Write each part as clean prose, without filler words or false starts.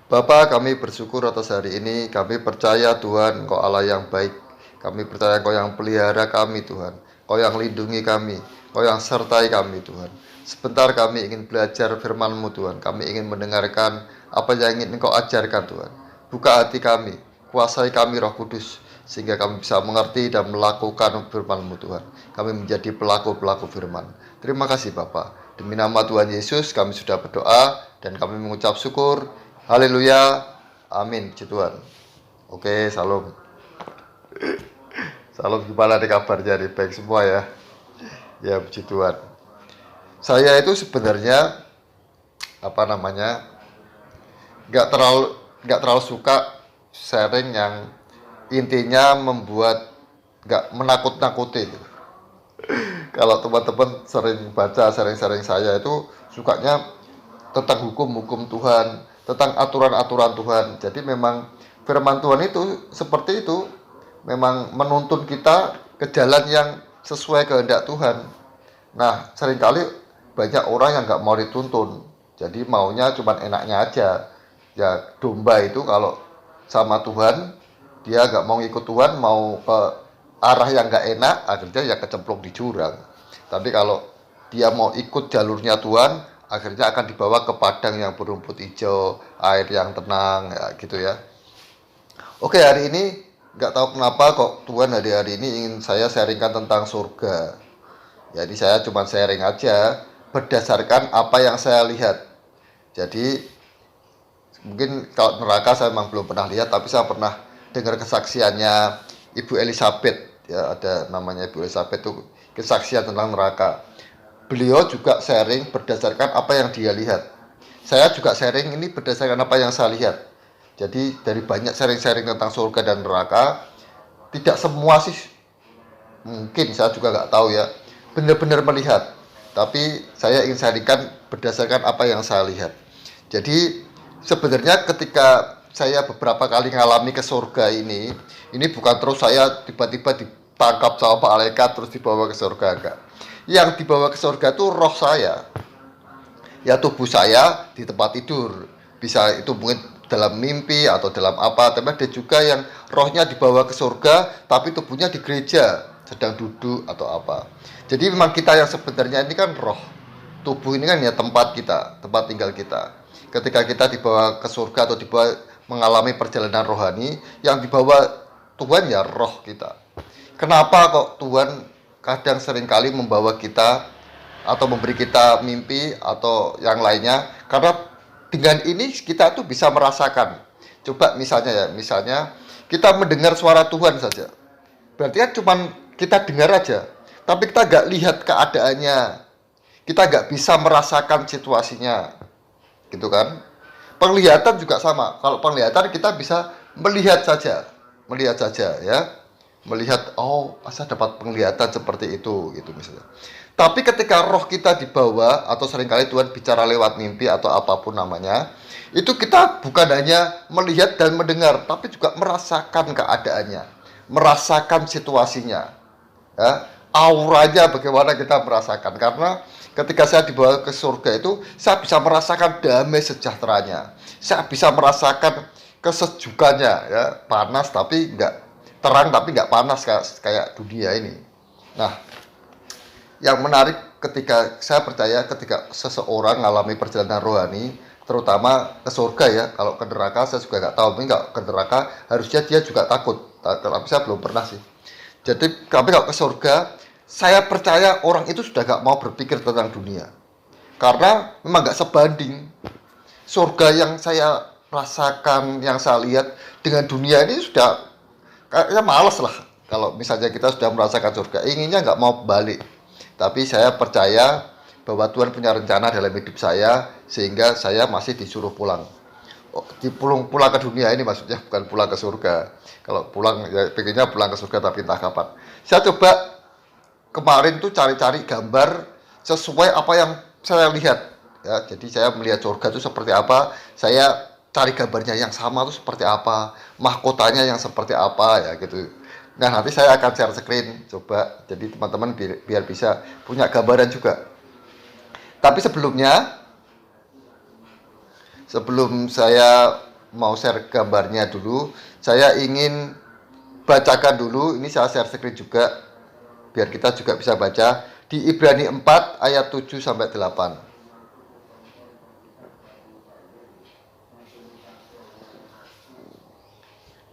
Bapa, kami bersyukur atas hari ini. Kami percaya Tuhan, Engkau Allah yang baik. Kami percaya Engkau yang pelihara kami Tuhan. Engkau yang lindungi kami. Engkau yang sertai kami Tuhan. Sebentar kami ingin belajar firman-Mu Tuhan. Kami ingin mendengarkan apa yang ingin Engkau ajarkan Tuhan. Buka hati kami, kuasai kami Roh Kudus, sehingga kami bisa mengerti dan melakukan firman-Mu Tuhan. Kami menjadi pelaku-pelaku firman. Terima kasih Bapa. Demi nama Tuhan Yesus kami sudah berdoa dan kami mengucap syukur. Haleluya, amin, puji Tuhan. Oke, salam. Salam, gimana nih kabarnya nih? Baik semua ya? Ya, puji Tuhan. Saya itu sebenarnya nggak terlalu suka sharing yang intinya membuat nggak menakut-nakuti gitu. Kalau teman-teman sering baca sharing-sharing saya itu sukanya tentang hukum-hukum Tuhan, tentang aturan-aturan Tuhan. Jadi memang firman Tuhan itu seperti itu, memang menuntun kita ke jalan yang sesuai kehendak Tuhan. Nah, seringkali banyak orang yang nggak mau dituntun, jadi maunya cuma enaknya aja. Ya, domba itu kalau sama Tuhan, dia nggak mau ikut Tuhan, mau ke arah yang nggak enak, akhirnya ya kecemplung di jurang. Tapi kalau dia mau ikut jalurnya Tuhan, akhirnya akan dibawa ke padang yang berumput hijau, air yang tenang, ya gitu ya. Oke, hari ini nggak tahu kenapa kok Tuhan hari ini ingin saya sharingkan tentang surga. Jadi saya cuma sharing aja berdasarkan apa yang saya lihat. Jadi mungkin kalau neraka saya memang belum pernah lihat, tapi saya pernah dengar kesaksiannya Ibu Elizabeth, ya ada namanya Ibu Elizabeth itu kesaksian tentang neraka. Beliau juga sharing berdasarkan apa yang dia lihat. Saya juga sharing ini berdasarkan apa yang saya lihat. Jadi dari banyak sharing-sharing tentang surga dan neraka, tidak semua sih, mungkin saya juga nggak tahu ya, benar-benar melihat. Tapi saya ingin sharingkan berdasarkan apa yang saya lihat. Jadi sebenarnya ketika saya beberapa kali ngalami ke surga ini bukan terus saya tiba-tiba ditangkap sama malaikat terus dibawa ke surga, enggak. Yang dibawa ke surga itu roh saya, ya tubuh saya di tempat tidur. Bisa itu mungkin dalam mimpi atau dalam apa, tapi ada juga yang rohnya dibawa ke surga tapi tubuhnya di gereja sedang duduk atau apa. Jadi memang kita yang sebenarnya ini kan roh, tubuh ini kan ya tempat kita, tempat tinggal kita. Ketika kita dibawa ke surga atau dibawa mengalami perjalanan rohani, yang dibawa Tuhan ya roh kita. Kenapa kok Tuhan kadang seringkali membawa kita atau memberi kita mimpi atau yang lainnya? Karena dengan ini kita tuh bisa merasakan. Coba misalnya kita mendengar suara Tuhan saja. Berarti kan cuma kita dengar aja, tapi kita nggak lihat keadaannya, kita nggak bisa merasakan situasinya, gitu kan? Penglihatan juga sama. Kalau penglihatan kita bisa melihat saja ya, melihat oh saya dapat penglihatan seperti itu gitu misalnya. Tapi ketika roh kita dibawa atau seringkali Tuhan bicara lewat mimpi atau apapun namanya, itu kita bukan hanya melihat dan mendengar, tapi juga merasakan keadaannya, merasakan situasinya, ya, auranya bagaimana kita merasakan. Karena ketika saya dibawa ke surga itu saya bisa merasakan damai sejahteranya, saya bisa merasakan kesejukannya, ya, panas tapi enggak terang, tapi nggak panas kayak dunia ini. Nah, yang menarik ketika saya percaya ketika seseorang mengalami perjalanan rohani, terutama ke surga ya, kalau ke neraka saya juga nggak tahu, mungkin nggak ke neraka harusnya dia juga takut, tapi saya belum pernah sih. Jadi tapi kalau ke surga, saya percaya orang itu sudah nggak mau berpikir tentang dunia, karena memang nggak sebanding surga yang saya rasakan, yang saya lihat dengan dunia ini sudah kayaknya males lah. Kalau misalnya kita sudah merasakan surga, inginnya nggak mau balik. Tapi saya percaya bahwa Tuhan punya rencana dalam hidup saya, sehingga saya masih disuruh pulang. Oh, pulang ke dunia ini maksudnya, bukan pulang ke surga. Kalau pulang ya pengennya pulang ke surga, tapi entah kapan. Saya coba kemarin tuh cari-cari gambar sesuai apa yang saya lihat. Ya, jadi saya melihat surga itu seperti apa, saya cari gambarnya yang sama itu seperti apa, mahkotanya yang seperti apa ya gitu. Nah nanti saya akan share screen coba, jadi teman-teman biar bisa punya gambaran juga. Tapi sebelum saya mau share gambarnya dulu. Saya ingin bacakan dulu, ini saya share screen juga biar kita juga bisa baca di Ibrani 4 ayat 7 sampai 8.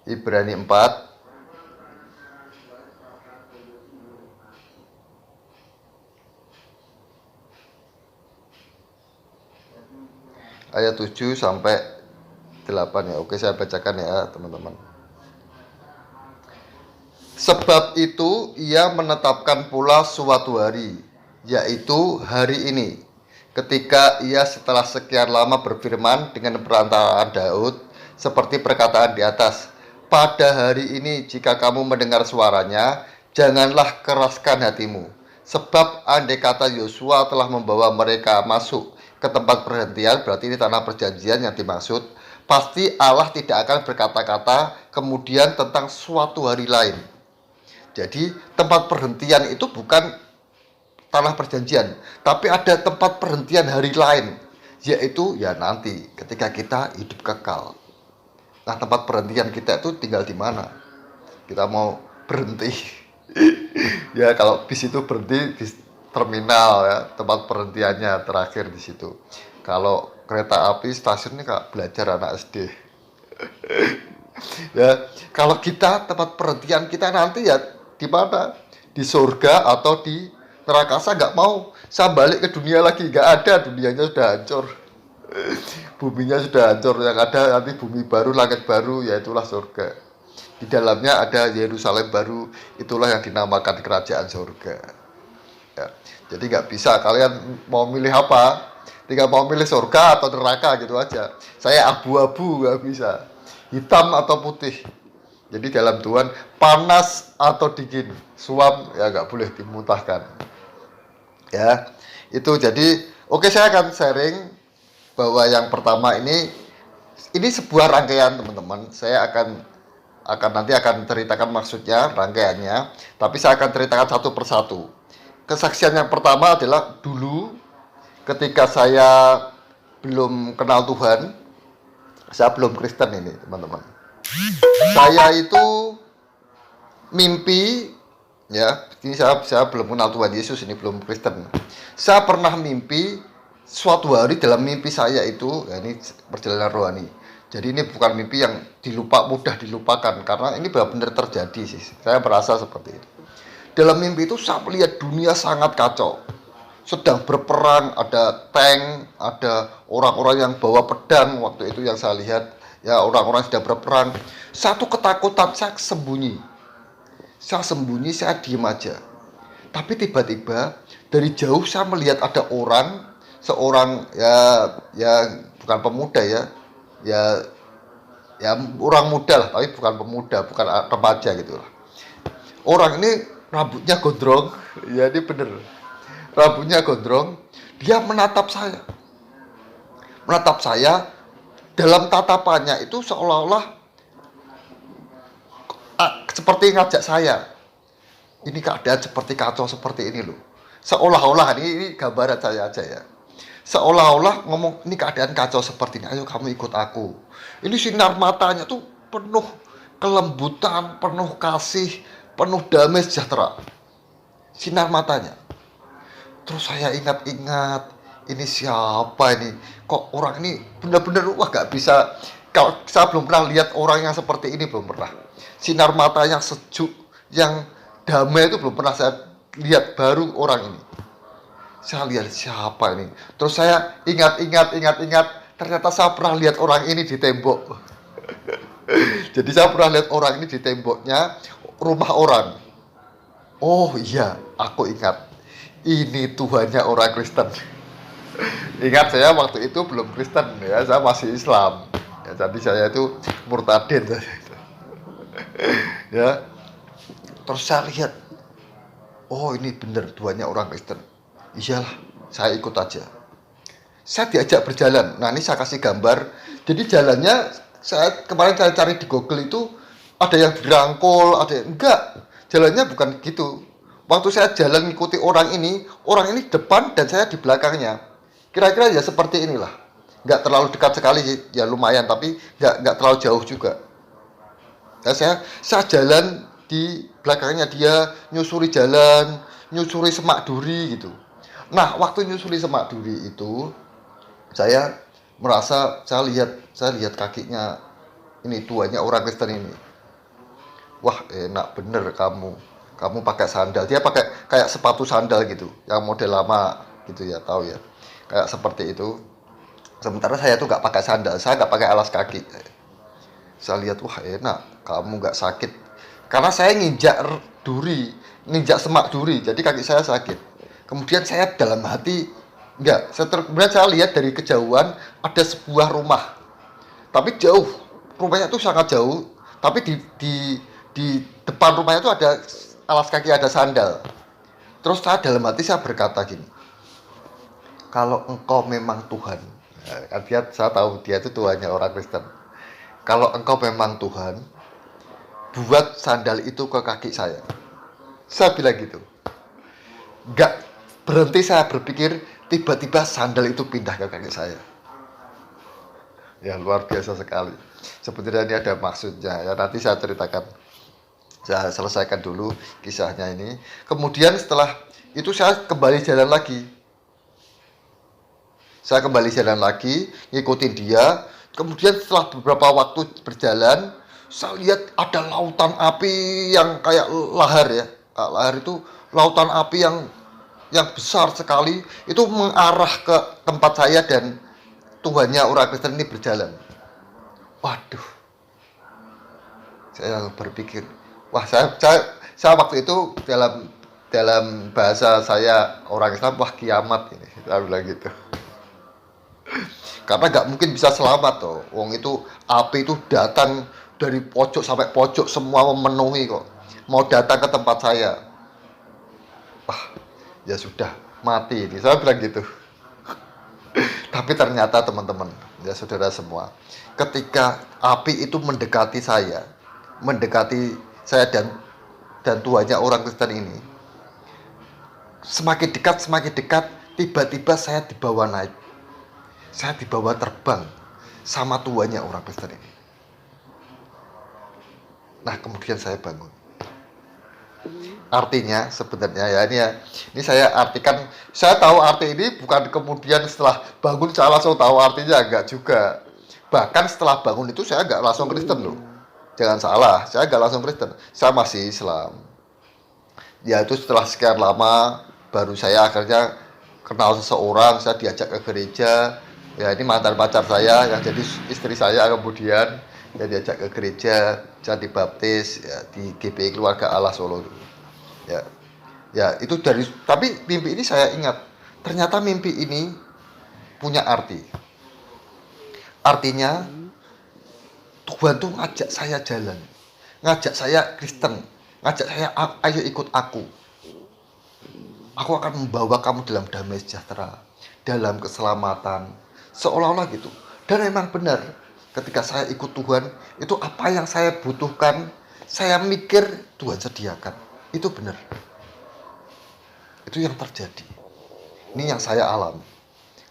Ibrani 4 ayat 7 sampai 8 ya. Oke, saya bacakan ya, teman-teman. Sebab itu ia menetapkan pula suatu hari, yaitu hari ini, ketika ia setelah sekian lama berfirman dengan perantaraan Daud, seperti perkataan di atas, pada hari ini jika kamu mendengar suaranya, janganlah keraskan hatimu. Sebab andai kata Yosua telah membawa mereka masuk ke tempat perhentian, berarti ini tanah perjanjian yang dimaksud, pasti Allah tidak akan berkata-kata kemudian tentang suatu hari lain. Jadi tempat perhentian itu bukan tanah perjanjian, tapi ada tempat perhentian hari lain, yaitu ya nanti ketika kita hidup kekal. Nah, tempat perhentian kita itu tinggal di mana? Kita mau berhenti. Ya, kalau bis itu berhenti di terminal ya, tempat perhentiannya terakhir di situ. Kalau kereta api stasiunnya kayak belajar anak SD. Ya, kalau kita tempat perhentian kita nanti ya di mana? Di surga atau di neraka. Saya nggak mau. Saya balik ke dunia lagi, nggak ada, dunianya sudah hancur. Buminya sudah hancur, yang ada nanti bumi baru, langit baru, yaitulah surga. Di dalamnya ada Yerusalem baru, itulah yang dinamakan kerajaan surga. Ya, jadi nggak bisa kalian mau milih apa, tinggal mau milih surga atau neraka gitu aja. Saya abu-abu, nggak bisa, hitam atau putih. Jadi dalam Tuhan panas atau dingin, suam ya nggak boleh dimuntahkan. Ya, itu jadi oke, saya akan sharing bahwa yang pertama ini sebuah rangkaian, teman-teman. Saya nanti akan ceritakan maksudnya, rangkaiannya, tapi saya akan ceritakan satu persatu. Kesaksian yang pertama adalah dulu ketika saya belum kenal Tuhan, saya belum Kristen ini, teman-teman. Saya itu mimpi, ya, ini saya belum kenal Tuhan Yesus, ini belum Kristen. Saya pernah mimpi suatu hari, dalam mimpi saya itu, ya ini perjalanan rohani. Jadi ini bukan mimpi yang mudah dilupakan, karena ini benar-benar terjadi sih. Saya merasa seperti itu. Dalam mimpi itu saya melihat dunia sangat kacau. Sedang berperang, ada tank, ada orang-orang yang bawa pedang waktu itu yang saya lihat. Ya, orang-orang sedang berperang. Satu ketakutan, saya sembunyi. Saya diem aja. Tapi tiba-tiba dari jauh saya melihat ada seorang ya bukan pemuda ya orang muda lah, tapi bukan pemuda, bukan remaja gitu lah. Orang ini rambutnya gondrong, ya ini bener, rambutnya gondrong. Dia menatap saya, dalam tatapannya itu seolah-olah seperti ngajak saya. Ini keadaan seperti kacau seperti ini loh. Seolah-olah ini gambaran saya aja ya. Seolah-olah ngomong, ini keadaan kacau seperti ini, ayo kamu ikut aku. Ini sinar matanya tuh penuh kelembutan, penuh kasih, penuh damai sejahtera. Sinar matanya. Terus saya ingat-ingat, ini siapa ini? Kok orang ini benar-benar wah gak bisa. Kalau saya belum pernah lihat orang yang seperti ini, belum pernah. Sinar matanya sejuk, yang damai itu belum pernah saya lihat, baru orang ini. Saya lihat siapa ini. Terus saya ingat. Ternyata saya pernah lihat orang ini di tembok. Jadi saya pernah lihat orang ini di temboknya rumah orang. Oh iya, aku ingat. Ini Tuhannya orang Kristen. Ingat, saya waktu itu belum Kristen ya, saya masih Islam. Ya, jadi saya itu murtadin. Ya. Terus saya lihat, oh ini benar Tuhannya orang Kristen. Iyalah, saya ikut aja. Saya diajak berjalan. Nah, ini saya kasih gambar. Jadi jalannya, kemarin saya cari di Google itu, ada yang dirangkul, ada yang enggak. Jalannya bukan gitu. Waktu saya jalan ngikuti orang ini depan dan saya di belakangnya. Kira-kira ya seperti inilah. nggak terlalu dekat sekali sih, ya lumayan, tapi nggak terlalu jauh juga. Nah, saya jalan di belakangnya dia, nyusuri jalan, nyusuri semak duri gitu. Nah, waktu nyusuri semak duri itu, saya merasa saya lihat kakinya ini, tuanya orang Kristen ini. Wah, enak bener kamu pakai sandal. Dia pakai kayak sepatu sandal gitu, yang model lama gitu ya, tahu ya, kayak seperti itu. Sementara saya tuh nggak pakai sandal, saya nggak pakai alas kaki. Saya lihat, wah enak, kamu nggak sakit. Karena saya nginjak semak duri, jadi kaki saya sakit. Kemudian saya dalam hati, kemudian saya lihat dari kejauhan ada sebuah rumah, tapi jauh, rumahnya itu sangat jauh, tapi di depan rumahnya itu ada alas kaki, ada sandal. Terus saya dalam hati saya berkata gini, kalau engkau memang Tuhan, kan saya tahu dia itu Tuhannya orang Kristen. Kalau engkau memang Tuhan, buat sandal itu ke kaki saya. Saya bilang gitu. Gak berhenti saya berpikir, tiba-tiba sandal itu pindah ke kaki saya. Ya luar biasa sekali. Sebenarnya ini ada maksudnya ya, nanti saya ceritakan. Saya selesaikan dulu kisahnya ini. Kemudian setelah itu saya kembali jalan lagi. Ngikutin dia. Kemudian setelah beberapa waktu berjalan, saya lihat ada lautan api yang kayak lahar ya. Lahar itu lautan api yang besar sekali, itu mengarah ke tempat saya dan Tuhannya orang Kristen ini berjalan. Waduh, saya berpikir, wah saya waktu itu dalam bahasa saya orang Islam, wah kiamat ini, saya bilang gitu. Karena nggak mungkin bisa selamat toh, wong itu api itu datang dari pojok sampai pojok, semua memenuhi kok, mau datang ke tempat saya. Wah, ya sudah mati ini, saya bilang gitu. Tapi ternyata teman-teman, ya saudara semua, ketika api itu mendekati saya dan tuanya orang Kristen ini, semakin dekat, tiba-tiba saya dibawa naik, saya dibawa terbang sama tuanya orang Kristen ini. Nah, kemudian saya bangun. Artinya sebenarnya ya, ini saya artikan, saya tahu arti ini bukan kemudian setelah bangun saya langsung tahu artinya, enggak juga. Bahkan setelah bangun itu saya enggak langsung Kristen loh. Jangan salah, saya enggak langsung Kristen, saya masih Islam. Ya itu setelah sekian lama baru saya akhirnya kenal seseorang, saya diajak ke gereja. Ya ini mantan pacar saya yang jadi istri saya, kemudian ya diajak ke gereja, saya dibaptis ya, di GPI Keluarga Allah Solo. Ya itu tapi mimpi ini saya ingat, ternyata mimpi ini punya arti. Artinya Tuhan tuh ngajak saya jalan, ngajak saya Kristen, ngajak saya, ayo ikut aku akan membawa kamu dalam damai sejahtera, dalam keselamatan, seolah-olah gitu. Dan memang benar, ketika saya ikut Tuhan, itu apa yang saya butuhkan, saya mikir Tuhan sediakan. Itu benar. Itu yang terjadi. Ini yang saya alami.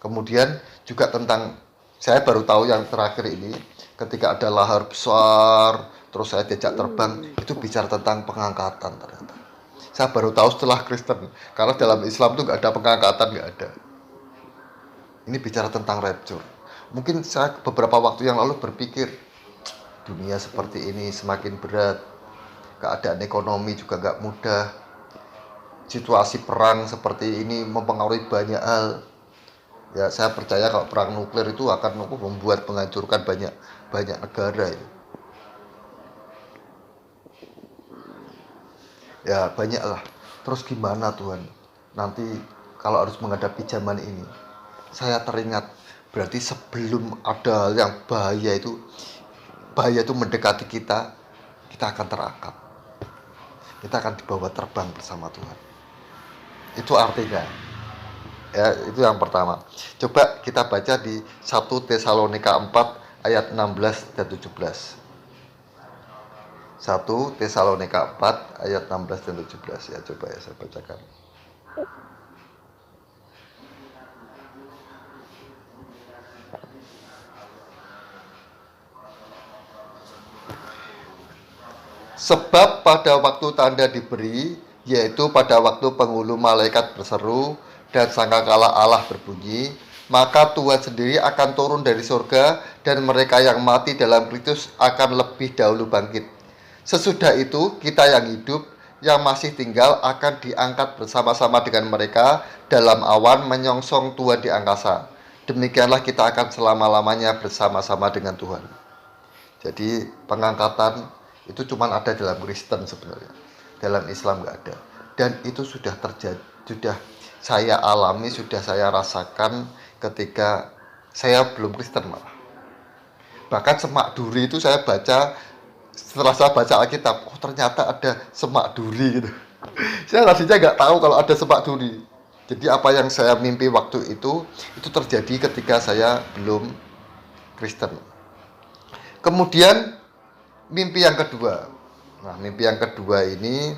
Kemudian juga tentang, saya baru tahu yang terakhir ini, ketika ada lahar besar, terus saya diajak terbang, itu bicara tentang pengangkatan ternyata. Saya baru tahu setelah Kristen, karena dalam Islam itu nggak ada pengangkatan, nggak ada. Ini bicara tentang rapture. Mungkin saya beberapa waktu yang lalu berpikir, dunia seperti ini semakin berat, keadaan ekonomi juga nggak mudah, situasi perang seperti ini mempengaruhi banyak hal. Ya saya percaya kalau perang nuklir itu akan membuat menghancurkan banyak negara itu. Ya banyak lah. Terus gimana Tuhan nanti kalau harus menghadapi zaman ini? Saya teringat, berarti sebelum ada yang bahaya itu mendekati kita akan terangkat, kita akan dibawa terbang bersama Tuhan. Itu artinya ya, itu yang pertama. Coba kita baca di 1 Tesalonika 4 ayat 16 dan 17. 1 Tesalonika 4 ayat 16 dan 17 ya, coba ya saya bacakan. Sebab pada waktu tanda diberi, yaitu pada waktu penghulu malaikat berseru dan sangkakala Allah berbunyi, maka Tuhan sendiri akan turun dari surga dan mereka yang mati dalam Kristus akan lebih dahulu bangkit. Sesudah itu kita yang hidup, yang masih tinggal akan diangkat bersama-sama dengan mereka dalam awan menyongsong Tuhan di angkasa. Demikianlah kita akan selama-lamanya bersama-sama dengan Tuhan. Jadi pengangkatan itu cuma ada dalam Kristen sebenarnya, dalam Islam nggak ada. Dan itu sudah terjadi, sudah saya alami, sudah saya rasakan ketika saya belum Kristen malah. Bahkan semak duri itu saya baca, setelah saya baca Alkitab, oh ternyata ada semak duri gitu. Saya tadinya nggak tahu kalau ada semak duri. Jadi apa yang saya mimpi waktu itu terjadi ketika saya belum Kristen. Kemudian mimpi yang kedua. Nah, mimpi yang kedua ini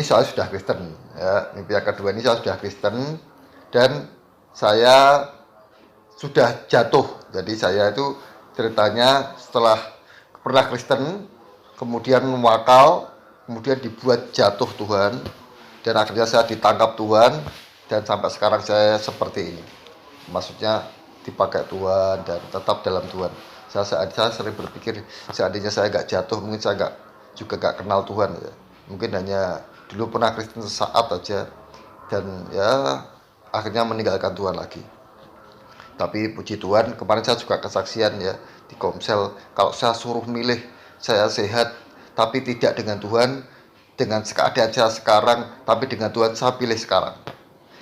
saya sudah Kristen ya. Mimpi yang kedua ini saya sudah Kristen dan saya sudah jatuh. Jadi saya itu ceritanya setelah pernah Kristen, kemudian wakal, kemudian dibuat jatuh Tuhan, dan akhirnya saya ditangkap Tuhan, dan sampai sekarang saya seperti ini. Maksudnya dipakai Tuhan dan tetap dalam Tuhan. Saya sering berpikir seandainya saya nggak jatuh, mungkin saya juga nggak kenal Tuhan ya. Mungkin hanya dulu pernah Kristen sesaat aja dan ya akhirnya meninggalkan Tuhan lagi. Tapi puji Tuhan, kemarin saya juga kesaksian ya di Komsel, kalau saya suruh milih, saya sehat tapi tidak dengan Tuhan, dengan keadaan saya sekarang, tapi dengan Tuhan saya pilih sekarang.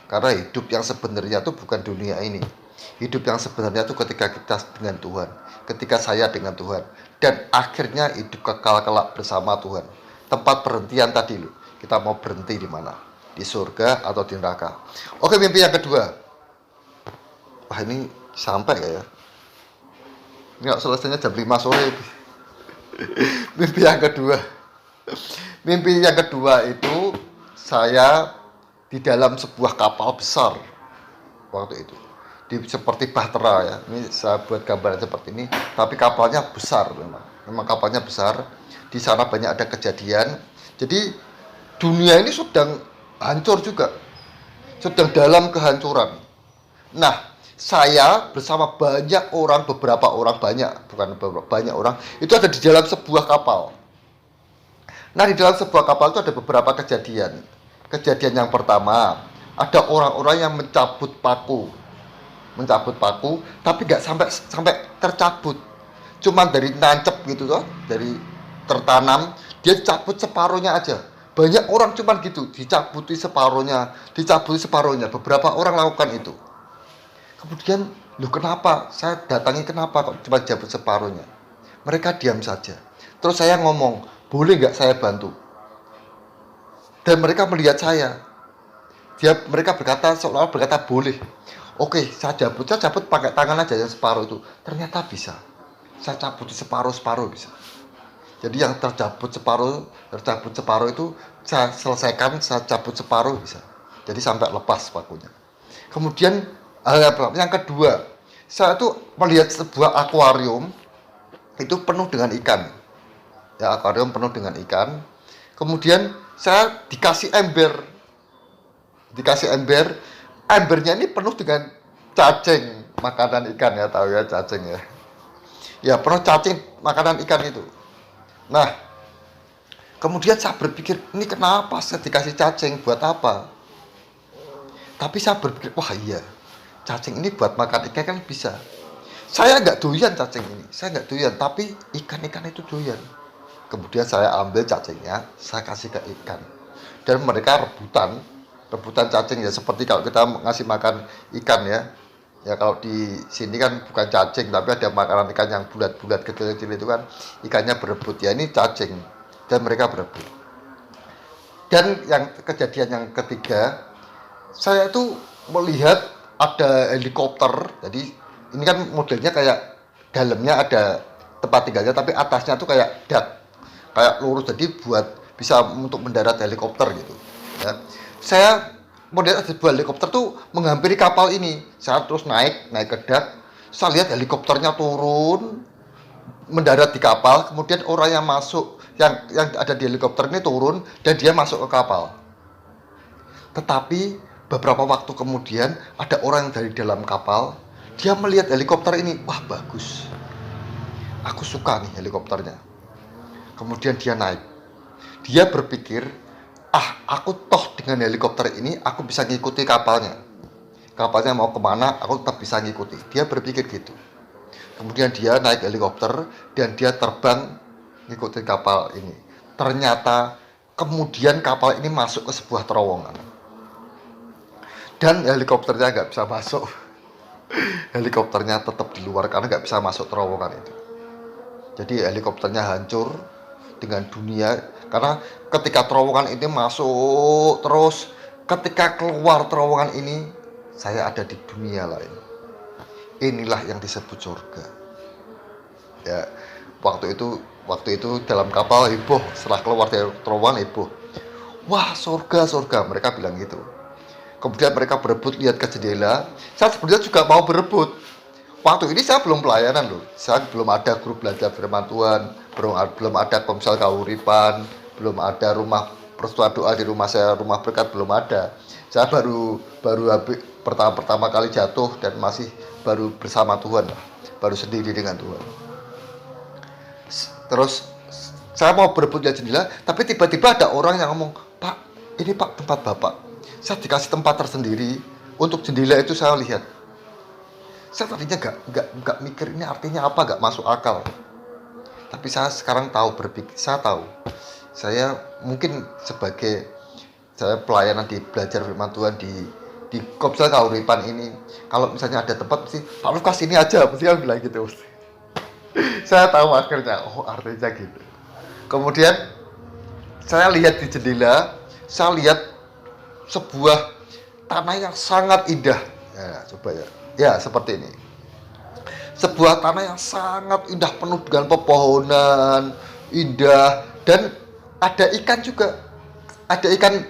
Karena hidup yang sebenarnya itu bukan dunia ini. Hidup yang sebenarnya itu ketika kita dengan Tuhan, ketika saya dengan Tuhan, dan akhirnya hidup kekal kelak bersama Tuhan. Tempat perhentian tadi loh, kita mau berhenti di mana? Di surga atau di neraka? Oke, mimpi yang kedua. Wah, ini sampai gak ya? Nggak, selesainya jam 5 sore. Mimpi yang kedua. Mimpi yang kedua itu saya di dalam sebuah kapal besar waktu itu. Seperti bahtera ya. Ini saya buat gambaran seperti ini, tapi kapalnya besar memang. Memang kapalnya besar. Di sana banyak ada kejadian. Jadi dunia ini sedang hancur juga. Sedang dalam kehancuran. Nah, saya bersama banyak orang, banyak orang, itu ada di dalam sebuah kapal. Nah, di dalam sebuah kapal itu ada beberapa kejadian. Kejadian yang pertama, ada orang-orang yang mencabut paku, tapi nggak sampai tercabut, cuman dari nancep gitu toh, dari tertanam, dia cabut separuhnya aja. Banyak orang cuman gitu, dicabuti separuhnya. Beberapa orang lakukan itu. Kemudian, loh kenapa? Saya datangi kenapa kok cuma cabut separuhnya? Mereka diam saja. Terus saya ngomong, boleh nggak saya bantu? Dan mereka melihat saya. Mereka seolah-olah berkata boleh. Oke, saya cabut pakai tangan aja yang separuh itu. Ternyata bisa. Saya cabut separuh bisa. Jadi yang tercabut separuh itu saya selesaikan, saya cabut separuh bisa. Jadi sampai lepas pakunya. Kemudian yang kedua, saya tuh melihat sebuah akuarium itu penuh dengan ikan. Ya, akuarium penuh dengan ikan. Kemudian saya dikasih ember. Embernya ini penuh dengan cacing makanan ikan ya, tahu ya cacing ya. Ya, penuh cacing makanan ikan itu. Nah, kemudian saya berpikir, ini kenapa saya dikasih cacing, buat apa? Tapi saya berpikir, wah iya, cacing ini buat makan ikan kan bisa. Saya nggak doyan cacing ini, tapi ikan-ikan itu doyan. Kemudian saya ambil cacingnya, saya kasih ke ikan. Dan mereka rebutan cacing ya, seperti kalau kita ngasih makan ikan ya. Ya kalau di sini kan bukan cacing, tapi ada makanan ikan yang bulat-bulat kecil-kecil itu kan, ikannya berebut. Ya ini cacing, dan mereka berebut. Dan yang kejadian yang ketiga, saya tuh melihat ada helikopter. Jadi ini kan modelnya kayak dalamnya ada tempat tinggalnya, tapi atasnya tuh kayak dak, kayak lurus, jadi buat bisa untuk mendarat helikopter gitu ya. Saya melihat ada sebuah helikopter tuh menghampiri kapal ini. Saya terus naik ke dak, saya lihat helikopternya turun mendarat di kapal, kemudian orang yang masuk yang ada di helikopter ini turun dan dia masuk ke kapal. Tetapi beberapa waktu kemudian ada orang dari dalam kapal, dia melihat helikopter ini, wah bagus, aku suka nih helikopternya. Kemudian dia naik. Dia berpikir, aku toh dengan helikopter ini aku bisa ngikuti kapalnya. Kapalnya mau kemana, aku tetap bisa ngikuti. Dia berpikir gitu. Kemudian dia naik helikopter dan dia terbang ngikutin kapal ini. Ternyata kemudian kapal ini masuk ke sebuah terowongan. Dan helikopternya nggak bisa masuk. Helikopternya tetap di luar karena nggak bisa masuk terowongan itu. Jadi helikopternya hancur dengan dunia. Karena ketika terowongan ini masuk terus, ketika keluar terowongan ini, saya ada di dunia lain. Inilah yang disebut surga. Ya, waktu itu dalam kapal heboh, setelah keluar dari terowongan heboh. Wah, surga, surga, mereka bilang gitu. Kemudian mereka berebut lihat ke jendela. Saya sebenarnya juga mau berebut. Waktu ini saya belum pelayanan loh. Saya belum ada grup belajar firman Tuhan, belum ada komsel kahuripan, belum ada rumah persekutuan doa di rumah saya, rumah berkat belum ada. Saya baru habis pertama kali jatuh dan masih baru bersama Tuhan lah, baru sendiri dengan Tuhan. Terus saya mau berebut lihat jendela, tapi tiba-tiba ada orang yang ngomong, "Pak, ini Pak tempat Bapak." Saya dikasih tempat tersendiri untuk jendela itu saya lihat. Saya tadinya nggak mikir ini artinya apa, nggak masuk akal. Tapi saya sekarang berpikir, saya mungkin sebagai saya pelayanan di belajar firman Tuhan di Komsel Kahuripan ini, kalau misalnya ada tempat mesti Pak Lukas ini aja, mesti kan bilang gitu. Saya tahu akhirnya, artinya gitu. Kemudian saya lihat di jendela, saya lihat sebuah tanah yang sangat indah. Ya, coba ya. Ya, seperti ini. Sebuah tanah yang sangat indah, penuh dengan pepohonan, indah, dan ada ikan juga. Ada ikan,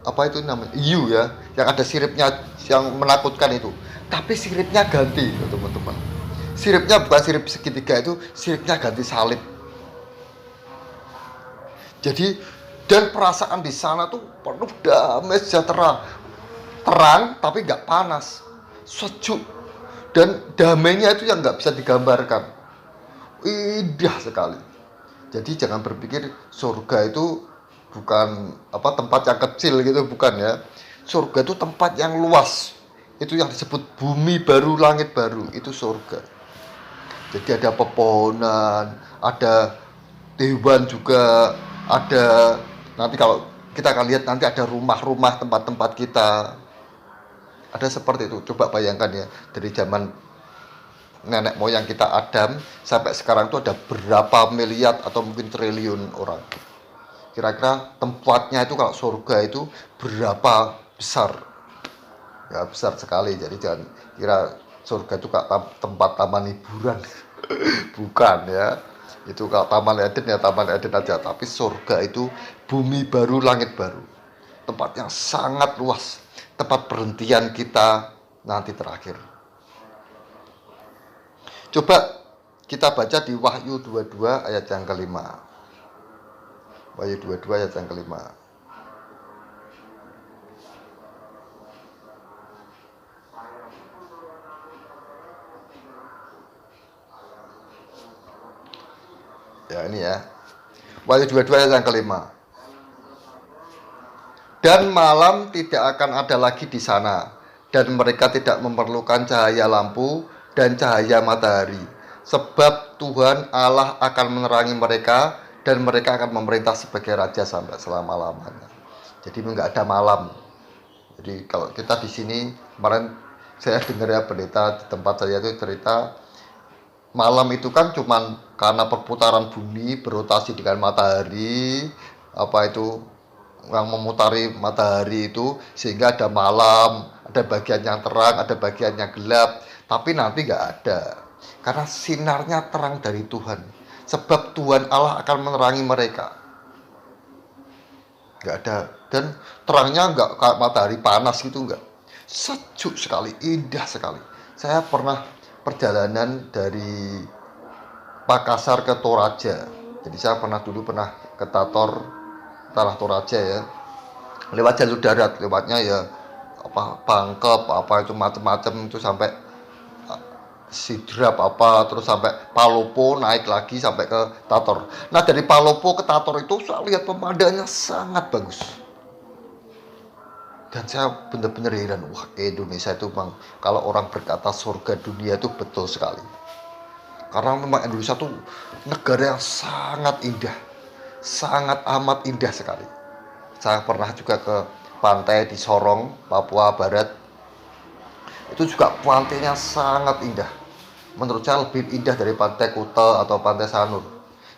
apa itu namanya? Hiu ya, yang ada siripnya yang menakutkan itu. Tapi siripnya ganti, teman-teman. Siripnya bukan sirip segitiga itu, siripnya ganti salib. Jadi, dan perasaan di sana tuh penuh damai sejahtera. Terang tapi nggak panas, sejuk, dan damainya itu yang nggak bisa digambarkan. Indah sekali. Jadi jangan berpikir surga itu bukan tempat yang kecil gitu, bukan ya. Surga itu tempat yang luas. Itu yang disebut bumi baru, langit baru, itu surga. Jadi ada pepohonan, ada hewan juga, ada, nanti kalau kita akan lihat nanti ada rumah-rumah, tempat-tempat kita. Ada seperti itu. Coba bayangkan ya, dari zaman nenek moyang kita Adam sampai sekarang itu ada berapa miliar atau mungkin triliun orang. Kira-kira tempatnya itu kalau surga itu berapa besar? Ya besar sekali. Jadi jangan kira surga itu kayak tempat taman hiburan. Bukan ya. Itu kalau Taman Eden ya Taman Eden aja. Tapi surga itu bumi baru, langit baru. Tempat yang sangat luas. Tempat perhentian kita nanti terakhir. Coba kita baca di Wahyu 22 ayat yang kelima. Wahyu 22 ayat yang kelima. Ya ini ya. Wahyu 22 ayat yang kelima. Dan malam tidak akan ada lagi di sana, dan mereka tidak memerlukan cahaya lampu dan cahaya matahari, sebab Tuhan Allah akan menerangi mereka, dan mereka akan memerintah sebagai raja sampai selama-lamanya. Jadi nggak ada malam. Jadi kalau kita di sini, kemarin saya dengar ya pendeta di tempat saya itu cerita, malam itu kan cuman karena perputaran bumi berotasi dengan matahari, yang memutari matahari itu, sehingga ada malam, ada bagian yang terang, ada bagian yang gelap. Tapi nanti nggak ada, karena sinarnya terang dari Tuhan, sebab Tuhan Allah akan menerangi mereka. Nggak ada, dan terangnya nggak kayak matahari panas gitu, nggak, sejuk sekali, indah sekali. Saya pernah perjalanan dari Makassar ke Toraja. Jadi saya dulu pernah ke Tanah Toraja ya. Lewat jalur darat, lewatnya ya apa Bangkep apa itu macam-macam itu sampai Sidrap apa terus sampai Palopo, naik lagi sampai ke Tator. Nah dari Palopo ke Tator itu saya lihat pemandangannya sangat bagus. Dan saya benar-benar heran, wah Indonesia itu bang, kalau orang berkata surga dunia itu betul sekali. Karena memang Indonesia itu negara yang sangat indah, sangat amat indah sekali. Saya pernah juga ke pantai di Sorong, Papua Barat. Itu juga pantainya sangat indah. Menurut saya lebih indah dari pantai Kuta atau pantai Sanur.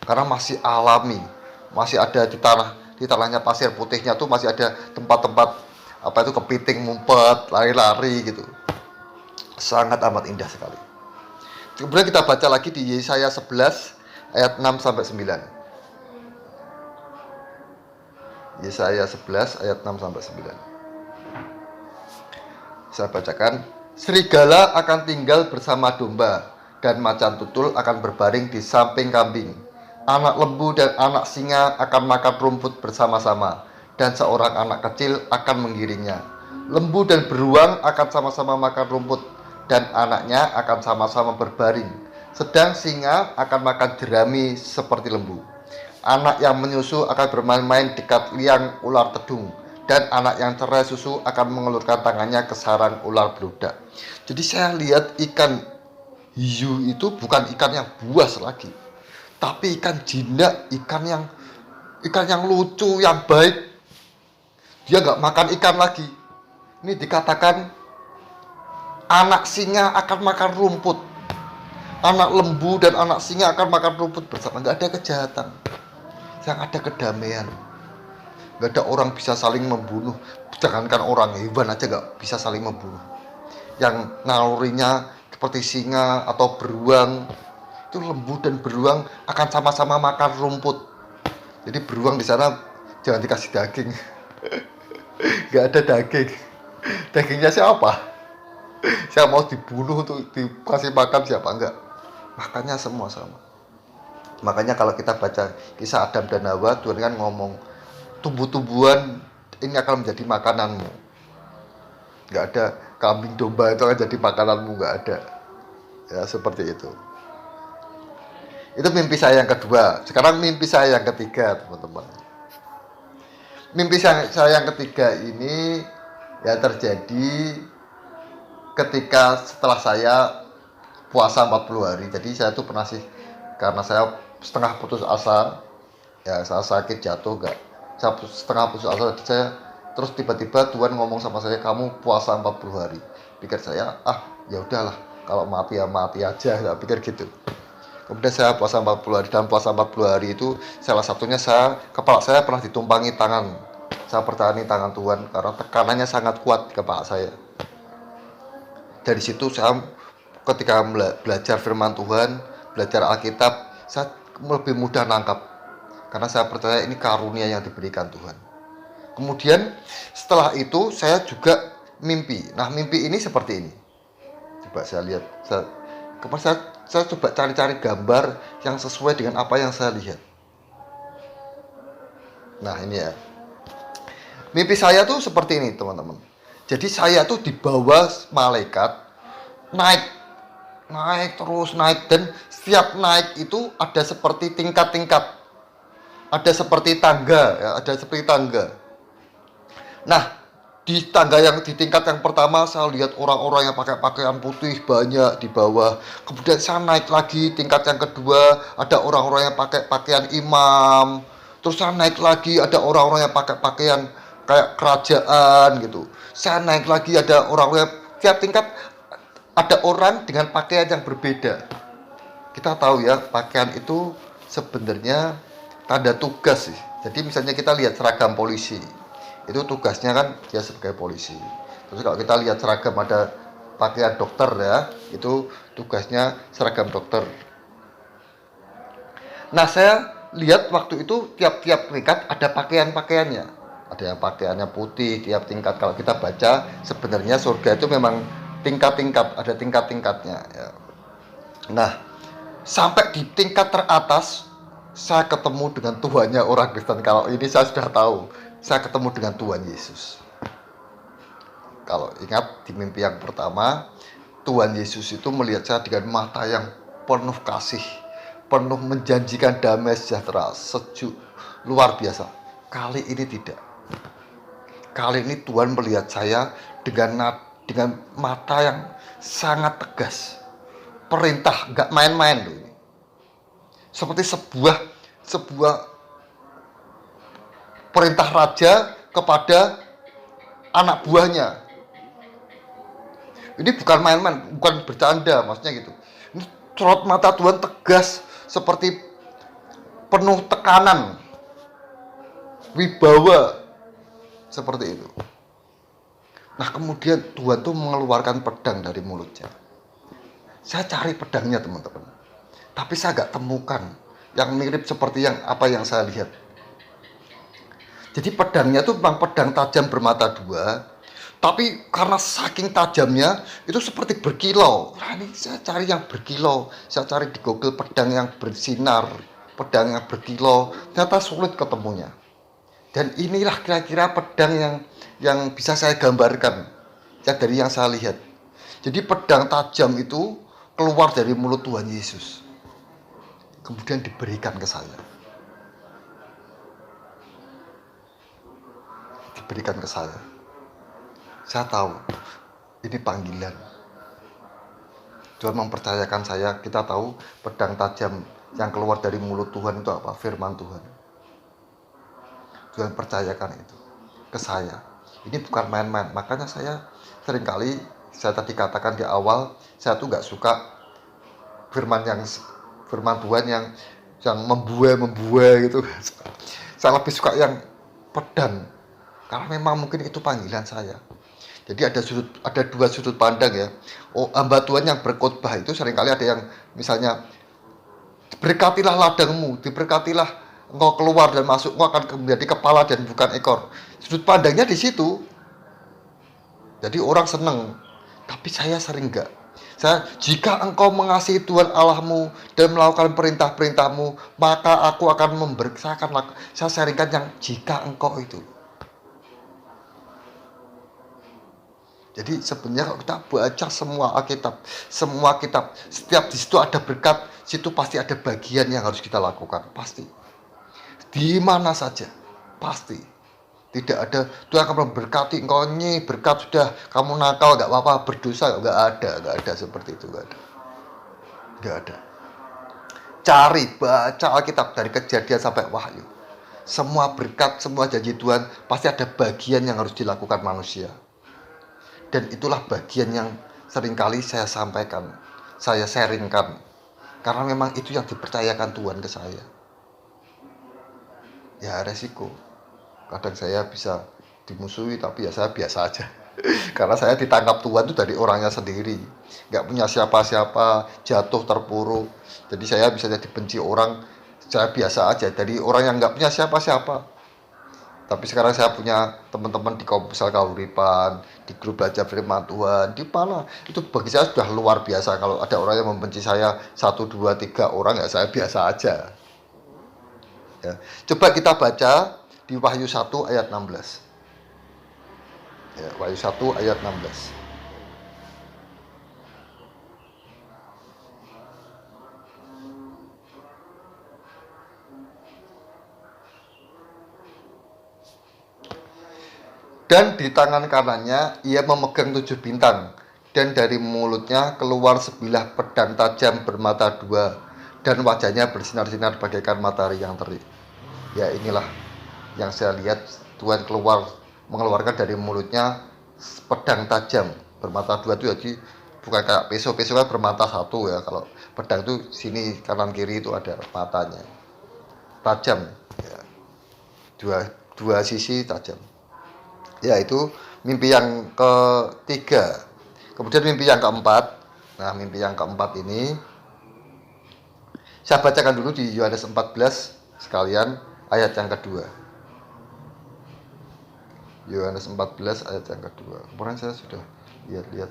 Karena masih alami, masih ada di tanahnya pasir putihnya tuh masih ada tempat-tempat apa itu kepiting ngumpet, lari-lari gitu. Sangat amat indah sekali. Kemudian kita baca lagi di Yesaya 11 ayat 6 sampai 9. Yesaya 11 ayat 6 sampai 9. Saya bacakan, serigala akan tinggal bersama domba dan macan tutul akan berbaring di samping kambing. Anak lembu dan anak singa akan makan rumput bersama-sama dan seorang anak kecil akan menggiringnya. Lembu dan beruang akan sama-sama makan rumput dan anaknya akan sama-sama berbaring. Sedang singa akan makan jerami seperti lembu. Anak yang menyusu akan bermain-main dekat liang ular tedung. Dan anak yang cerai susu akan mengelurkan tangannya ke sarang ular beludak. Jadi saya lihat ikan hiu itu bukan ikan yang buas lagi, tapi ikan jinak, ikan yang lucu, yang baik. Dia nggak makan ikan lagi. Ini dikatakan anak singa akan makan rumput, anak lembu dan anak singa akan makan rumput bersama. Nggak ada kejahatan, yang ada kedamaian. Gak ada orang bisa saling membunuh. Jangankan orang, hewan aja gak bisa saling membunuh. Yang nalurinya seperti singa atau beruang, itu lembu dan beruang akan sama-sama makan rumput. Jadi beruang di sana jangan dikasih daging. Gak ada daging. Dagingnya siapa? Siapa mau dibunuh untuk dikasih makan siapa? Enggak. Makannya semua sama. Makanya kalau kita baca kisah Adam dan Hawa, Tuhan kan ngomong, tumbuh-tumbuhan ini akan menjadi makananmu. Nggak ada kambing domba itu akan jadi makananmu, nggak ada. Ya seperti itu. Itu mimpi saya yang kedua. Sekarang mimpi saya yang ketiga, teman-teman. Mimpi saya yang ketiga ini ya terjadi ketika setelah saya puasa 40 hari. Jadi saya tuh pernah sih, karena saya setengah putus asa, ya saya sakit jatuh saya setengah putus asa, saya terus tiba-tiba Tuhan ngomong sama saya, kamu puasa 40 hari. Pikir saya, ya udahlah, kalau mati ya mati aja, saya pikir gitu. Kemudian saya puasa 40 hari, dan puasa 40 hari itu salah satunya kepala saya pernah ditumpangi tangan. Saya pertanyaan tangan Tuhan karena tekanannya sangat kuat di kepala saya. Dari situ saya ketika belajar firman Tuhan, belajar Alkitab, saya lebih mudah nangkap. Karena saya percaya ini karunia yang diberikan Tuhan. Kemudian setelah itu saya juga mimpi. Nah mimpi ini seperti ini. Coba saya lihat. Saya coba cari-cari gambar yang sesuai dengan apa yang saya lihat. Nah ini ya. Mimpi saya tuh seperti ini teman-teman. Jadi saya tuh dibawa malaikat naik terus naik, dan setiap naik itu ada seperti tingkat-tingkat. Ada seperti tangga, ya, ada seperti tangga. Nah, di tingkat yang pertama saya lihat orang-orang yang pakai pakaian putih banyak di bawah. Kemudian saya naik lagi tingkat yang kedua, ada orang-orang yang pakai pakaian imam. Terus saya naik lagi, ada orang-orang yang pakai pakaian kayak kerajaan gitu. Saya naik lagi, ada orang-orang, tiap tingkat ada orang dengan pakaian yang berbeda. Kita tahu ya, pakaian itu sebenarnya tanda tugas sih. Jadi misalnya kita lihat seragam polisi, itu tugasnya kan dia sebagai polisi. Terus kalau kita lihat seragam ada pakaian dokter ya, itu tugasnya seragam dokter. Nah saya lihat waktu itu tiap-tiap tingkat ada pakaiannya. Ada yang pakaiannya putih tiap tingkat. Kalau kita baca sebenarnya surga itu memang tingkat-tingkat, ada tingkat-tingkatnya ya. Nah Sampai di tingkat teratas, saya ketemu dengan Tuhannya orang Kristen. Kalau ini saya sudah tahu, saya ketemu dengan Tuhan Yesus. Kalau ingat di mimpi yang pertama, Tuhan Yesus itu melihat saya dengan mata yang penuh kasih, penuh menjanjikan damai sejahtera, sejuk, luar biasa. Kali ini tidak. Kali ini Tuhan melihat saya dengan mata yang sangat tegas. Perintah, nggak main-main loh ini. Seperti sebuah perintah raja kepada anak buahnya. Ini bukan main-main, bukan bercanda, maksudnya gitu. Ini sorot mata Tuhan tegas, seperti penuh tekanan, wibawa, seperti itu. Nah kemudian Tuhan tuh mengeluarkan pedang dari mulutnya. Saya cari pedangnya teman-teman, tapi saya nggak temukan yang mirip seperti apa yang saya lihat. Jadi pedangnya tuh memang pedang tajam bermata dua, tapi karena saking tajamnya itu seperti berkilau. Nah ini saya cari yang berkilau, saya cari di Google pedang yang bersinar, pedang yang berkilau, ternyata sulit ketemunya. Dan inilah kira-kira pedang yang bisa saya gambarkan, ya dari yang saya lihat. Jadi pedang tajam itu keluar dari mulut Tuhan Yesus, kemudian diberikan ke saya. Diberikan ke saya. Saya tahu ini panggilan. Tuhan mempercayakan saya. Kita tahu pedang tajam yang keluar dari mulut Tuhan itu apa? Firman Tuhan. Tuhan percayakan itu ke saya. Ini bukan main-main. Makanya saya seringkali, saya tadi katakan di awal, saya tuh nggak suka firman Tuhan yang membuai gitu. Saya lebih suka yang pedang, karena memang mungkin itu panggilan saya. Jadi ada dua sudut pandang ya. Hamba Tuhan yang berkhotbah itu seringkali ada yang misalnya, berkatilah ladangmu, diberkatilah engkau keluar dan masuk, engkau akan menjadi kepala dan bukan ekor. Sudut pandangnya di situ. Jadi orang seneng, tapi saya sering enggak. Jika engkau mengasihi Tuhan Allahmu dan melakukan perintah-perintahmu, maka aku akan saya sharingkan yang jika engkau itu. Jadi sebenarnya kalau kita baca semua kitab, setiap di situ ada berkat, situ pasti ada bagian yang harus kita lakukan, pasti. Di mana saja, pasti. Tidak ada Tuhan akan memberkati engkau, berkat sudah, kamu nakal nggak apa-apa, berdosa nggak ada seperti itu, nggak ada. Cari, baca Alkitab dari Kejadian sampai Wahyu. Semua berkat, semua janji Tuhan pasti ada bagian yang harus dilakukan manusia. Dan itulah bagian yang seringkali saya sampaikan, saya sharingkan, karena memang itu yang dipercayakan Tuhan ke saya. Ya resiko, kadang saya bisa dimusuhi, tapi ya saya biasa aja. Karena saya ditangkap Tuhan itu dari orangnya sendiri, nggak punya siapa-siapa, jatuh terpuruk. Jadi saya bisa jadi benci orang, saya biasa aja dari orang yang nggak punya siapa-siapa. Tapi sekarang saya punya teman-teman di Komsel Kahuripan, di grup belajar firman Tuhan, di mana itu bagi saya sudah luar biasa. Kalau ada orang yang membenci saya 1, 2, 3 orang, ya saya biasa aja. Ya. Coba kita baca di Wahyu 1 ayat 16. Ya, Wahyu 1 ayat 16. Dan di tangan kanannya ia memegang 7 bintang, dan dari mulutnya keluar sebilah pedang tajam bermata dua, dan wajahnya bersinar-sinar bagaikan matahari yang terik. Ya inilah yang saya lihat, Tuhan mengeluarkan dari mulutnya pedang tajam bermata dua itu. Jadi bukan kayak pisau kan bermata satu ya. Kalau pedang itu sini kanan kiri itu ada matanya, tajam ya. Dua sisi tajam. Ya itu mimpi yang ketiga. Kemudian mimpi yang keempat. Nah mimpi yang keempat ini saya bacakan dulu di Yohanes 14 sekalian, ayat yang kedua. Yohanes 14 ayat yang kedua. Kemarin saya sudah lihat.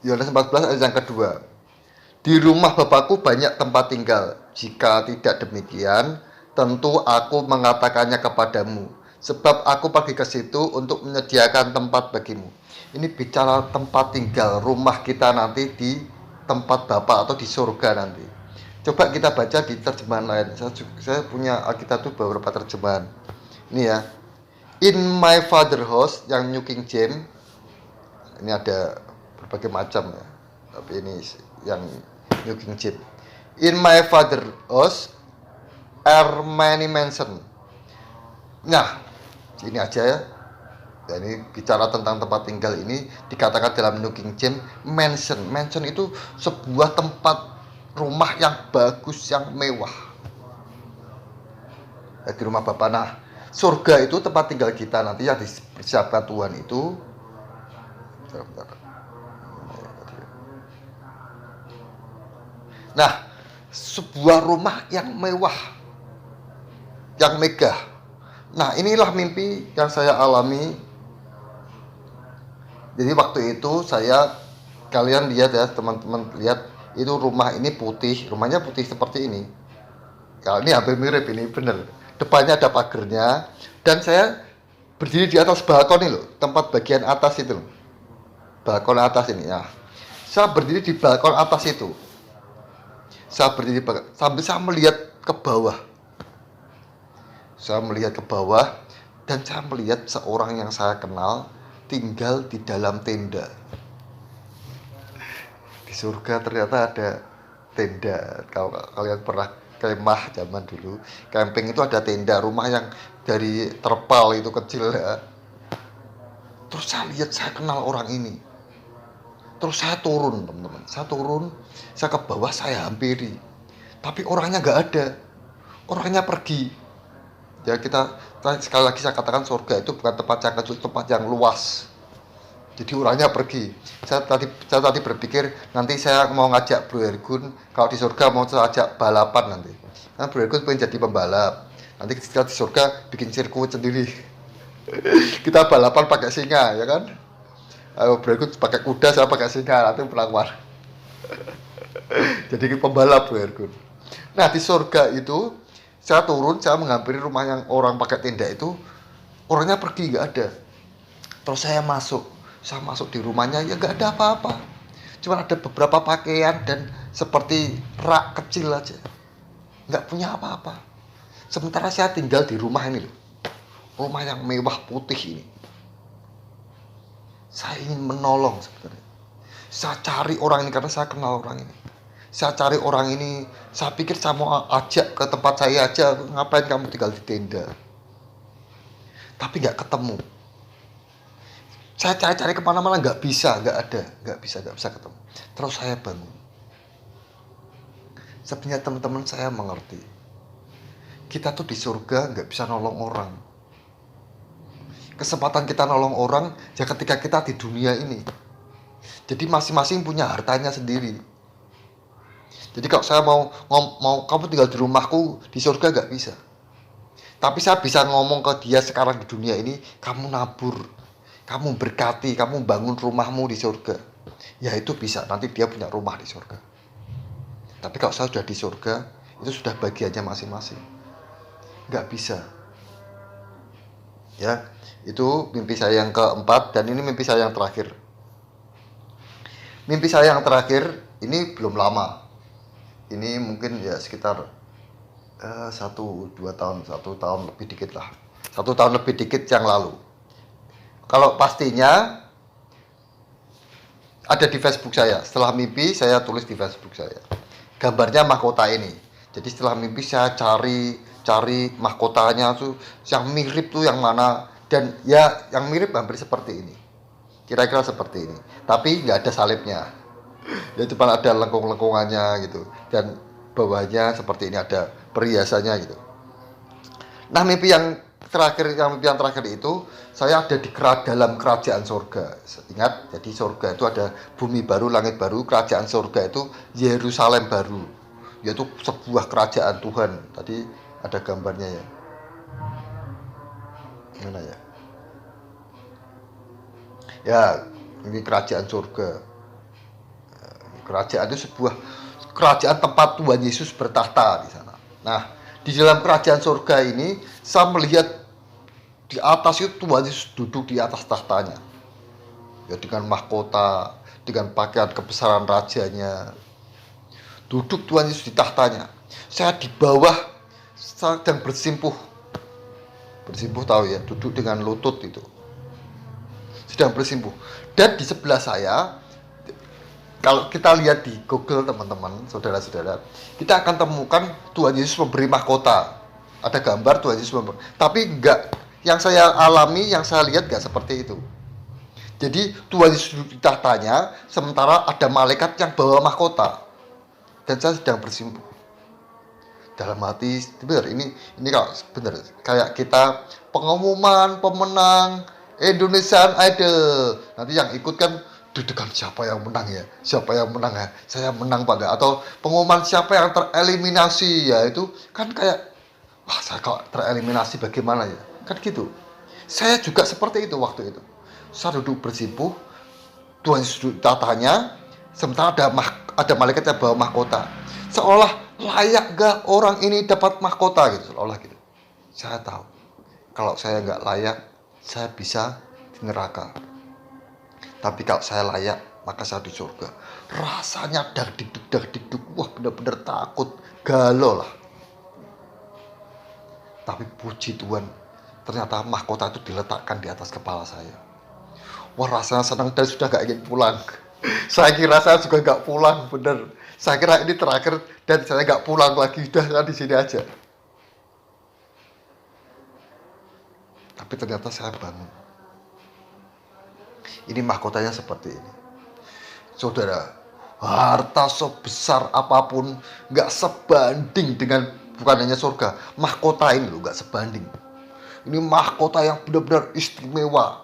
Yohanes 14 ayat yang kedua. Di rumah Bapakku banyak tempat tinggal. Jika tidak demikian, tentu aku mengatakannya kepadamu. Sebab aku pergi ke situ untuk menyediakan tempat bagimu. Ini bicara tempat tinggal, rumah kita nanti di tempat Bapa atau di surga nanti. Coba kita baca di terjemahan lain. Saya punya Alkitab itu beberapa terjemahan. Ini ya. In my father house yang New King James. Ini ada berbagai macam ya. Tapi ini yang New King James. In my father house are many mansion. Nah, ini aja ya. Dan ini bicara tentang tempat tinggal ini dikatakan dalam New King James mansion. Mansion itu sebuah tempat rumah yang bagus, yang mewah. Di rumah Bapa. Nah, surga itu tempat tinggal kita nanti yang dipersiapkan Tuhan itu. Nah, sebuah rumah yang mewah, yang megah. Nah, inilah mimpi yang saya alami. Jadi waktu itu kalian lihat ya, teman-teman lihat, itu rumah ini putih, rumahnya putih seperti ini. Kalau ini hampir mirip, ini bener. Depannya ada pagernya, dan saya berdiri di atas balkon ini loh, tempat bagian atas itu loh. Balkon atas ini ya. Saya berdiri di balkon atas itu. Saya berdiri sambil saya melihat ke bawah. Saya melihat ke bawah dan saya melihat seorang yang saya kenal tinggal di dalam tenda. Di surga ternyata ada tenda. Kalau kalian pernah kemah zaman dulu, camping itu ada tenda, rumah yang dari terpal itu kecil ya. Terus saya lihat, saya kenal orang ini. Terus saya turun, teman-teman. Saya ke bawah, saya hampiri. Tapi orangnya nggak ada. Orangnya pergi. Ya sekali lagi saya katakan surga itu bukan tempat yang kecil, tempat yang luas. Jadi orangnya pergi. Saya tadi berpikir nanti saya mau ngajak Bro Ergun, kalau di surga mau saya ajak balapan nanti. Karena Bro Ergun pengen jadi pembalap. Nanti kita di surga bikin sirkuit sendiri. Kita balapan pakai singa, ya kan? Ayo Bro Ergun pakai kuda, saya pakai singa, nanti pelangwar. Jadi pembalap Bro Ergun. Nah, di surga itu saya turun, saya menghampiri rumah yang orang pakai tenda itu, orangnya pergi, nggak ada. Terus saya masuk di rumahnya, ya nggak ada apa-apa. Cuma ada beberapa pakaian dan seperti rak kecil aja, nggak punya apa-apa. Sementara saya tinggal di rumah ini loh, rumah yang mewah putih ini. Saya ingin menolong sebenarnya. Saya cari orang ini karena saya kenal orang ini. Saya cari orang ini, saya pikir saya mau ajak ke tempat saya aja, ngapain kamu tinggal di tenda. Tapi nggak ketemu. Saya cari-cari kemana-mana, nggak bisa ketemu. Terus saya bangun. Sebenarnya teman-teman saya mengerti. Kita tuh di surga nggak bisa nolong orang. Kesempatan kita nolong orang ya ketika kita di dunia ini. Jadi masing-masing punya hartanya sendiri. Jadi kalau saya mau kamu tinggal di rumahku di surga nggak bisa. Tapi saya bisa ngomong ke dia sekarang di dunia ini, kamu nabur, kamu berkati, kamu bangun rumahmu di surga. Ya itu bisa, nanti dia punya rumah di surga. Tapi kalau saya sudah di surga, itu sudah bagiannya masing-masing. Nggak bisa. Ya, itu mimpi saya yang keempat dan ini mimpi saya yang terakhir. Mimpi saya yang terakhir ini belum lama. Ini mungkin ya sekitar 1 tahun lebih dikit lah. 1 tahun lebih dikit yang lalu. Kalau pastinya ada di Facebook saya. Setelah mimpi saya tulis di Facebook saya. Gambarnya mahkota ini. Jadi setelah mimpi saya cari mahkotanya tuh yang mirip tuh yang mana, dan ya yang mirip hampir seperti ini. Kira-kira seperti ini. Tapi nggak ada salibnya. Ya cuma ada lengkung-lengkungannya gitu, dan bawahnya seperti ini ada perhiasannya gitu. Nah, mimpi yang terakhir itu saya ada di dalam kerajaan surga. Ingat, jadi surga itu ada bumi baru, langit baru. Kerajaan surga itu Yerusalem baru, yaitu sebuah kerajaan Tuhan. Tadi ada gambarnya ya. Gimana ya? Ya, ini kerajaan surga. Kerajaan itu sebuah kerajaan tempat Tuhan Yesus bertahta di sana. Nah, di dalam kerajaan surga ini saya melihat di atas itu Tuhan Yesus duduk di atas tahtanya. Ya, dengan mahkota, dengan pakaian kebesaran rajanya. Duduk Tuhan Yesus di tahtanya. Saya di bawah sedang bersimpuh. Bersimpuh tahu ya, duduk dengan lutut itu. Sedang bersimpuh. Dan di sebelah saya, kalau kita lihat di Google teman-teman, saudara-saudara, kita akan temukan Tuhan Yesus memberi mahkota. Ada gambar Tuhan Yesus memberi. Tapi enggak, yang saya alami, yang saya lihat enggak seperti itu. Jadi Tuhan Yesus duduk di tahtanya, sementara ada malaikat yang bawa mahkota. Dan saya sedang bersimpuh. Dalam hati, benar ini kalau benar kayak kita pengumuman pemenang Indonesian Idol. Nanti yang ikut kan deg-degan siapa yang menang ya, siapa yang menang ya, saya menang Pak, atau pengumuman siapa yang tereliminasi ya, itu kan kayak wah saya kalau tereliminasi bagaimana ya, kan gitu. Saya juga seperti itu waktu itu. Saya duduk bersimpuh, Tuhan Yesus duduk tatanya, sementara ada malaikat yang bawa mahkota. Seolah layak gak orang ini dapat mahkota gitu, seolah gitu. Saya tahu kalau saya nggak layak, saya bisa di neraka. Tapi kalau saya layak, maka saya di surga. Rasanya dak dikduk, wah benar-benar takut, galau lah. Tapi puji Tuhan, ternyata mahkota itu diletakkan di atas kepala saya. Wah rasanya senang dan sudah gak ingin pulang. Saya kira saya juga gak pulang, bener. Saya kira ini terakhir dan saya gak pulang lagi, udah saya di sini aja. Tapi ternyata saya bangun. Ini mahkotanya seperti ini. Saudara, harta sebesar apapun gak sebanding dengan, bukan hanya surga, mahkota ini loh gak sebanding. Ini mahkota yang benar-benar istimewa.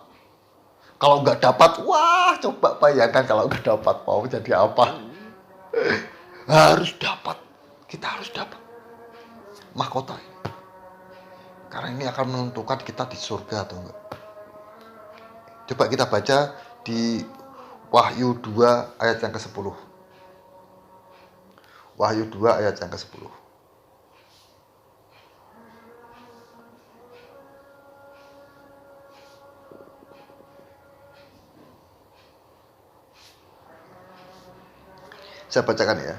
Kalau nggak dapat, wah coba bayangkan kalau nggak dapat mau jadi apa. Harus dapat, kita harus dapat mahkota ini. Karena ini akan menentukan kita di surga atau enggak. Coba kita baca di Wahyu 2 ayat yang ke-10. Wahyu 2 ayat yang ke-10. Saya bacakan ya.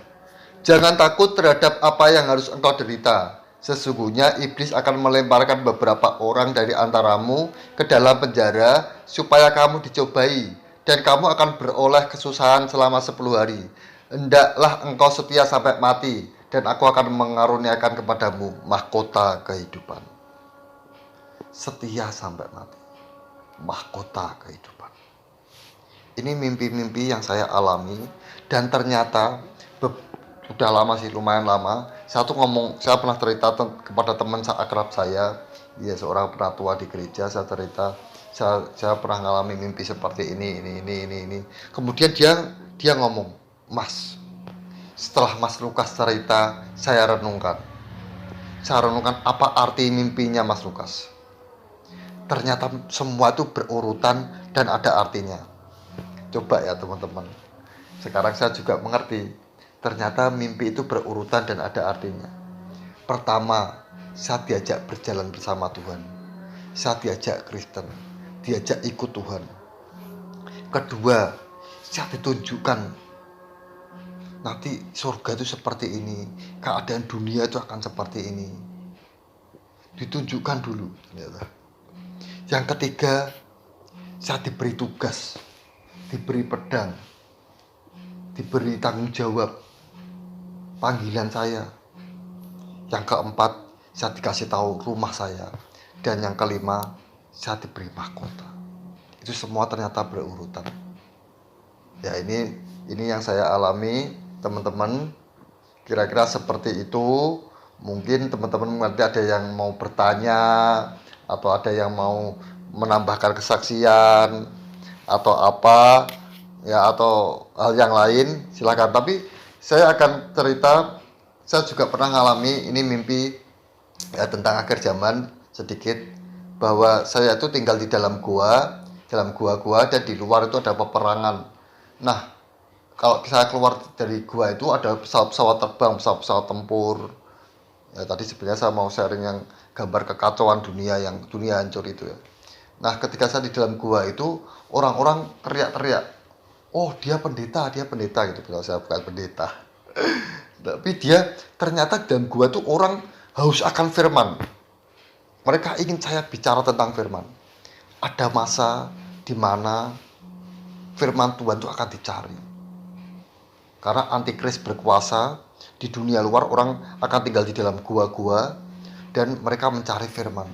Jangan takut terhadap apa yang harus engkau derita. Sesungguhnya iblis akan melemparkan beberapa orang dari antaramu ke dalam penjara supaya kamu dicobai dan kamu akan beroleh kesusahan selama 10 hari. Hendaklah engkau setia sampai mati dan aku akan mengaruniakan kepadamu mahkota kehidupan. Setia sampai mati. Mahkota kehidupan. Ini mimpi-mimpi yang saya alami dan ternyata sudah lama sih, lumayan lama. Saya pernah cerita kepada teman akrab saya, dia seorang penatua di gereja. Saya cerita, saya pernah mengalami mimpi seperti ini. Kemudian dia ngomong, Mas, setelah Mas Lukas cerita, saya renungkan apa arti mimpinya Mas Lukas. Ternyata semua itu berurutan dan ada artinya. Coba ya teman-teman, sekarang saya juga mengerti, ternyata mimpi itu berurutan dan ada artinya. Pertama, saya diajak berjalan bersama Tuhan. Saya diajak Kristen, diajak ikut Tuhan. Kedua, saya ditunjukkan nanti surga itu seperti ini, keadaan dunia itu akan seperti ini. Ditunjukkan dulu. Yang ketiga, saya diberi tugas, diberi pedang, diberi tanggung jawab, panggilan saya. Yang keempat, saya dikasih tahu rumah saya. Dan yang kelima, saya diberi mahkota. Itu semua ternyata berurutan. Ya ini yang saya alami, teman-teman. Kira-kira seperti itu. Mungkin teman-teman nanti ada yang mau bertanya, atau ada yang mau menambahkan kesaksian atau apa ya, atau hal yang lain, silakan. Tapi saya akan cerita, saya juga pernah ngalami ini mimpi ya, tentang akhir zaman sedikit, bahwa saya itu tinggal di dalam gua dan di luar itu ada peperangan. Nah, kalau saya keluar dari gua itu ada pesawat-pesawat terbang, pesawat-pesawat tempur. Ya tadi sebenarnya saya mau sharing yang gambar kekacauan dunia, yang dunia hancur itu ya. Nah ketika saya di dalam gua itu orang-orang teriak-teriak, oh dia pendeta gitu. Kalau saya bukan pendeta, tapi dia ternyata dalam gua itu orang haus akan firman. Mereka ingin saya bicara tentang firman. Ada masa di mana firman Tuhan itu akan dicari. Karena antikris berkuasa, di dunia luar orang akan tinggal di dalam gua-gua dan mereka mencari firman.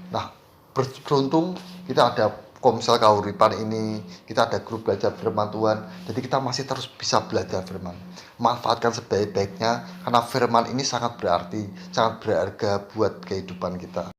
Nah, beruntung kita ada Komsel Kahuripan ini, kita ada grup belajar firman Tuhan, jadi kita masih terus bisa belajar firman. Manfaatkan sebaik-baiknya karena firman ini sangat berarti, sangat berharga buat kehidupan kita.